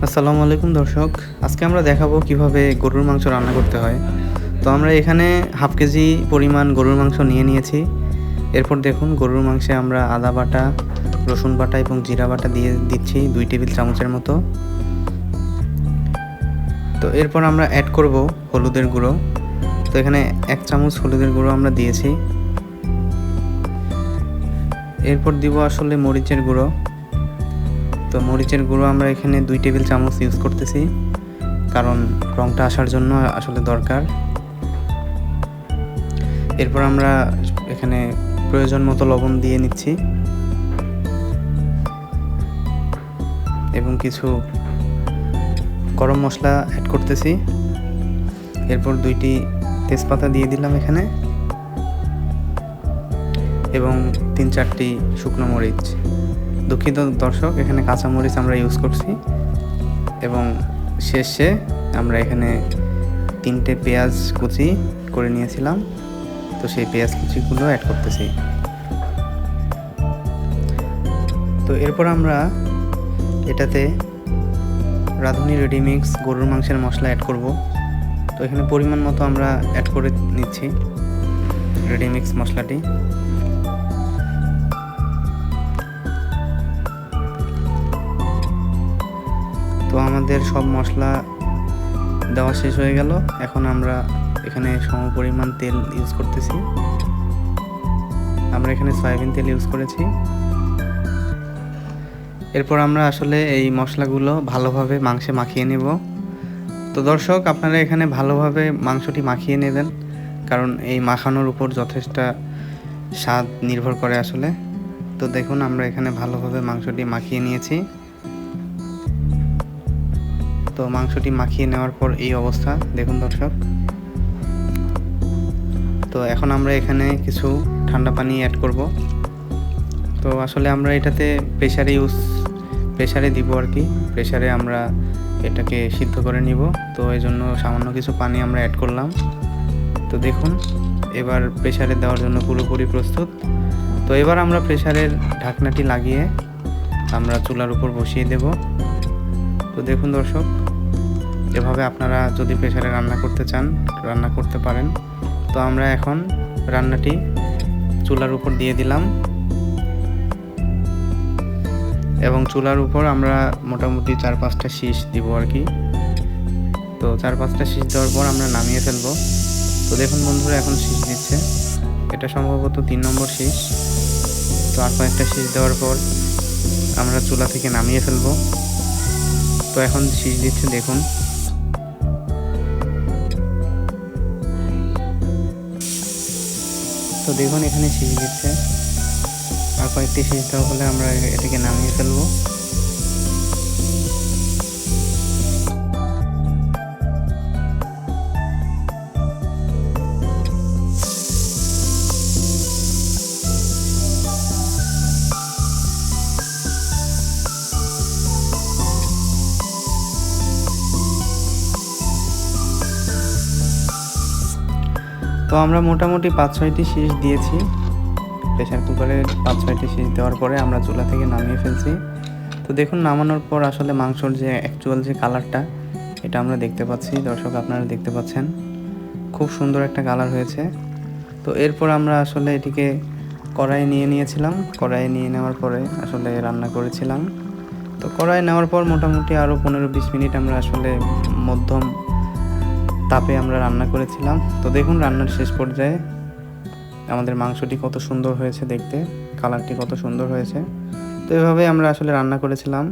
আসসালামু আলাইকুম দর্শক। আজকে আমরা দেখাবো কিভাবে গরুর মাংস রান্না করতে হয়। তো আমরা এখানে হাফ কেজি পরিমাণ গরুর মাংস নিয়েছি। এরপর দেখুন গরুর মাংসে আমরা আদা বাটা, রসুন বাটা এবং জিরা বাটা দিয়ে দিচ্ছি 2 টেবিল চামচের মতো। তো এরপর আমরা অ্যাড করব হলুদের গুঁড়ো। তো এখানে 1 চামচ হলুদের গুঁড়ো আমরা দিয়েছি। এরপর দিব আসলে মরিচের গুঁড়ো। তো মরিচের গুঁড়ো আমরা এখানে 2 টেবিল চামচ ইউজ করতেছি, কারণ রঙটা আসার জন্য আসলে দরকার। এরপর আমরা এখানে প্রয়োজন মতো লবণ দিয়ে নিচ্ছি এবং কিছু গরম মশলা অ্যাড করতেছি। এরপর 2টি তেজপাতা দিয়ে দিলাম এখানে এবং 3-4টি শুকনো মরিচ। দুঃখিত দর্শক, এখানে কাঁচা মরিচ আমরা ইউজ করছি। এবং শেষে আমরা এখানে 3টে পেঁয়াজ কুচি করে নিয়েছিলাম, তো সেই পেঁয়াজ কুচিগুলো অ্যাড করতেছি। তো এরপর আমরা এটাতে রাঁধুনি রেডিমিক্স গরুর মাংসের মশলা অ্যাড করব। তো এখানে পরিমাণ মতো আমরা অ্যাড করে নিচ্ছি রেডিমিক্স মশলাটি। তো আমাদের সব মশলা দেওয়া শেষ হয়ে গেল। এখন আমরা এখানে সমপরিমাণ তেল ইউজ করতেছি। আমরা এখানে সয়াবিন তেল ইউজ করেছি। এরপর আমরা আসলে এই মশলাগুলো ভালোভাবে মাংসে মাখিয়ে নেব। তো দর্শক, আপনারা এখানে ভালোভাবে মাংসটি মাখিয়ে নেবেন, কারণ এই মাখানোর উপর যথেষ্ট স্বাদ নির্ভর করে আসলে। তো দেখুন আমরা এখানে ভালোভাবে মাংসটি মাখিয়ে নিয়েছি। তো মাংসটি মাখিয়ে নেওয়ার পর এই অবস্থা দেখুন দর্শক। তো এখন আমরা এখানে কিছু ঠান্ডা পানি অ্যাড করব। তো আসলে আমরা এটাতে প্রেসারে দিব আর কি। প্রেসারে আমরা এটাকে সিদ্ধ করে নিব। তো এই জন্য সামান্য কিছু পানি আমরা অ্যাড করলাম। তো দেখুন এবার প্রেসারে দেওয়ার জন্য পুরোপুরি প্রস্তুত। তো এবার আমরা প্রেসারের ঢাকনাটি লাগিয়ে আমরা চুলার উপর বসিয়ে দেব। তো দেখুন দর্শক, এভাবে আপনারা যদি প্রেসারে রান্না করতে চান রান্না করতে পারেন। তো আমরা এখন রান্নাটি চুলার উপর দিয়ে দিলাম এবং চুলার উপর আমরা মোটামুটি 4-5টা শীষ দিব আর কি। তো 4-5টা শীষ দেওয়ার পর আমরা নামিয়ে ফেলবো। তো দেখুন বন্ধুরা, এখন শীষ দিচ্ছে, এটা সম্ভবত 3 নম্বর শীষ। তো আর কয়েকটা শীষ দেওয়ার পর আমরা চুলা থেকে নামিয়ে ফেলবো। তো এখন শীষ দিচ্ছে দেখুন। তো দেখুন এখানে শীষ দিচ্ছে, আর কয়েকটি শীষ দেওয়া হলে আমরা এটাকে নামিয়ে ফেলবো। তো আমরা মোটামুটি 5-6টি শীষ দিয়েছি প্রেসার কুকারে। 5-6টি শীষ দেওয়ার পরে আমরা চুলা থেকে নামিয়ে ফেলছি। তো দেখুন নামানোর পর আসলে মাংসর যে অ্যাকচুয়াল যে কালারটা, এটা আমরা দেখতে পাচ্ছি। দর্শক আপনারা দেখতে পাচ্ছেন খুব সুন্দর একটা কালার হয়েছে। তো এরপর আমরা আসলে এটিকে কড়াইয়ে নিয়েছিলাম। কড়াইয়ে নিয়ে নেওয়ার পরে আসলে রান্না করেছিলাম। তো কড়াইয়ে নেওয়ার পর মোটামুটি আরও 15-20 মিনিট আমরা আসলে মধ্যম তাপে আমরা রান্না করেছিলাম। তো দেখুন রান্নার শেষ পর্যায়ে আমাদের মাংসটি কত সুন্দর হয়েছে দেখতে, কালারটি কত সুন্দর হয়েছে। তো এভাবে আমরা আসলে রান্না করেছিলাম।